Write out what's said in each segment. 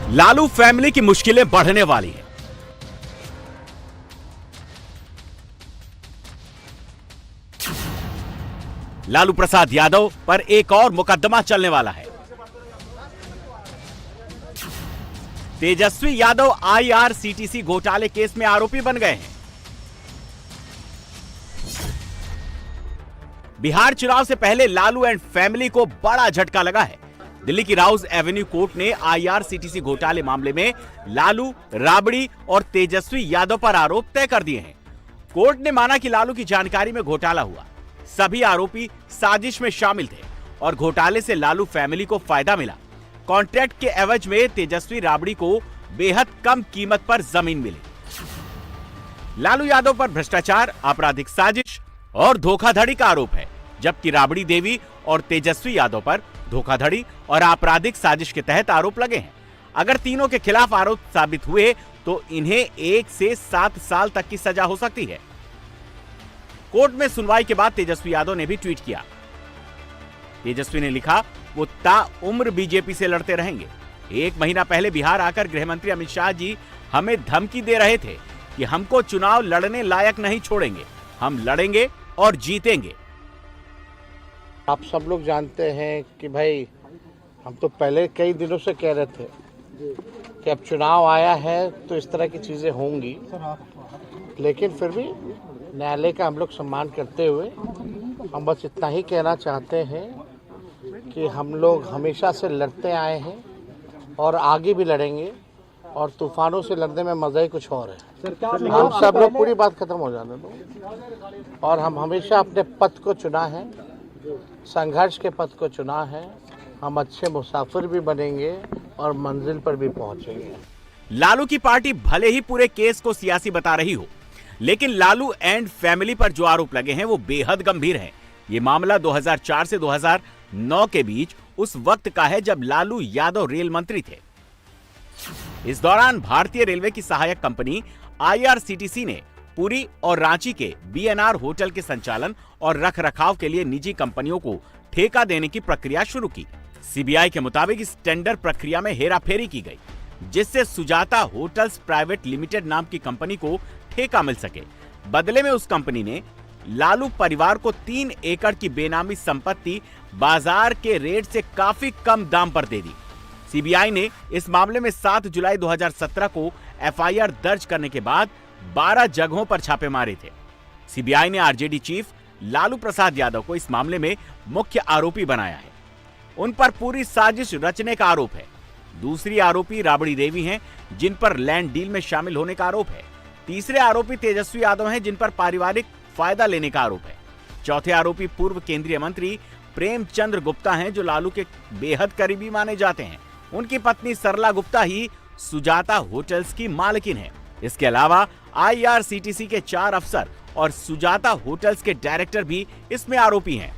Lalu family की मुश्किलें बढ़ने वाली हैं। लालू प्रसाद यादव पर एक और मुकदमा चलने वाला है। तेजस्वी यादव आईआरसीटीसी घोटाले केस में आरोपी बन गए हैं। बिहार चुनाव से पहले लालू एंड फैमिली को बड़ा झटका लगा है। दिल्ली की राउज एवेन्यू कोर्ट ने आईआरसीटीसी घोटाले मामले में लालू, राबड़ी और तेजस्वी यादव पर आरोप तय कर दिए हैं। कोर्ट ने माना कि लालू की जानकारी में घोटाला हुआ। सभी आरोपी साजिश में शामिल थे और घोटाले से लालू फैमिली को फायदा मिला। कॉन्ट्रैक्ट के एवज में तेजस्वी राबड़ी को बेहद कम कीमत पर जमीन मिली। लालू यादव पर भ्रष्टाचार, आपराधिक साजिश और धोखाधड़ी का आरोप है, जबकि राबड़ी देवी और तेजस्वी यादव पर धोखाधड़ी और आपराधिक साजिश के तहत आरोप लगे हैं। अगर तीनों के खिलाफ आरोप साबित हुए तो इन्हें 1 से 7 साल तक की सजा हो सकती है। कोर्ट में सुनवाई के बाद तेजस्वी यादव ने भी ट्वीट किया। तेजस्वी ने लिखा, वो ताउम्र बीजेपी से लड़ते रहेंगे। 1 महीना पहले बिहार आकर गृहमंत्री अमित शाह जी हमें धमकी दे रहे थे कि हमको चुनाव लड़ने लायक नहीं छोड़ेंगे, हम लड़ेंगे और जीतेंगे। आप सब लोग जानते हैं कि भाई हम तो पहले कई दिनों से कह रहे थे कि अब चुनाव आया है तो इस तरह की चीज़ें होंगी, लेकिन फिर भी न्यायालय का हम लोग सम्मान करते हुए हम बस इतना ही कहना चाहते हैं कि हम लोग हमेशा से लड़ते आए हैं और आगे भी लड़ेंगे, और तूफानों से लड़ने में मज़ा ही कुछ और है। हम सब लोग, पूरी बात खत्म हो जाने दो, और हम हमेशा अपने पथ को चुना है, संघर्ष के पथ को चुना है। हम अच्छे मुसाफिर भी बनेंगे और मंजिल पर भी पहुंचेंगे। लालू की पार्टी भले ही पूरे केस को सियासी बता रही हो, लेकिन लालू एंड फैमिली पर जो आरोप लगे हैं वो बेहद गंभीर हैं। ये मामला 2004 से 2009 के बीच उस वक्त का है जब लालू यादव रेल मंत्री थे। इस दौरान भारतीय रेलवे की सहायक कंपनी आईआरसीटीसी ने पुरी और रांची के बीएनआर होटल के संचालन और रखरखाव के लिए निजी कंपनियों को ठेका देने की प्रक्रिया शुरू की। सीबीआई के मुताबिक इस टेंडर प्रक्रिया में हेराफेरी की गई, जिससे सुजाता होटल्स प्राइवेट लिमिटेड नाम की कंपनी को ठेका मिल सके। बदले में उस कंपनी ने लालू परिवार को 3 एकड़ की बेनामी संपत्ति बाजार के रेट से काफी कम दाम पर दे दी। सीबीआई ने इस मामले में 7 जुलाई 2017 को एफआईआर दर्ज करने के बाद 12 जगहों पर छापे मारे थे। सीबीआई ने आरजेडी चीफ लालू प्रसाद यादव को इस मामले में मुख्य आरोपी बनाया है। उन पर पूरी साजिश रचने का आरोप है। दूसरी आरोपी राबड़ी देवी हैं, जिन पर लैंड डील में शामिल होने का आरोप है। तीसरे आरोपी तेजस्वी यादव हैं, जिन पर पारिवारिक फायदा लेने का आरोप है। चौथे आरोपी पूर्व केंद्रीय मंत्री प्रेमचंद्र गुप्ता हैं, जो लालू के बेहद करीबी माने जाते हैं। उनकी पत्नी सरला गुप्ता ही सुजाता होटल्स की मालकिन है। इसके अलावा आईआरसीटीसी के 4 अफसर और सुजाता होटल्स के डायरेक्टर भी इसमें आरोपी हैं।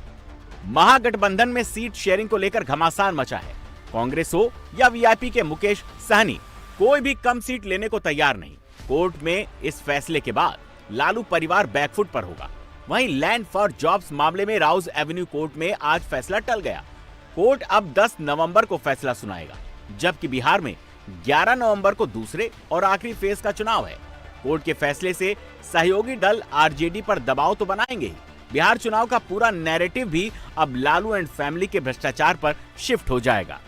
महागठबंधन में सीट शेयरिंग को लेकर घमासान मचा है। कांग्रेस हो या वीआईपी के मुकेश सहनी, कोई भी कम सीट लेने को तैयार नहीं। कोर्ट में इस फैसले के बाद लालू परिवार बैकफुट पर होगा। वहीं लैंड फॉर जॉब्स मामले में राउज एवेन्यू कोर्ट में आज फैसला टल गया। कोर्ट अब 10 नवंबर को फैसला सुनाएगा, जबकि बिहार में 11 नवंबर को दूसरे और आखिरी फेज का चुनाव है। कोर्ट के फैसले से सहयोगी दल आरजेडी पर दबाव तो बनाएंगे ही, बिहार चुनाव का पूरा नैरेटिव भी अब लालू एंड फैमिली के भ्रष्टाचार पर शिफ्ट हो जाएगा।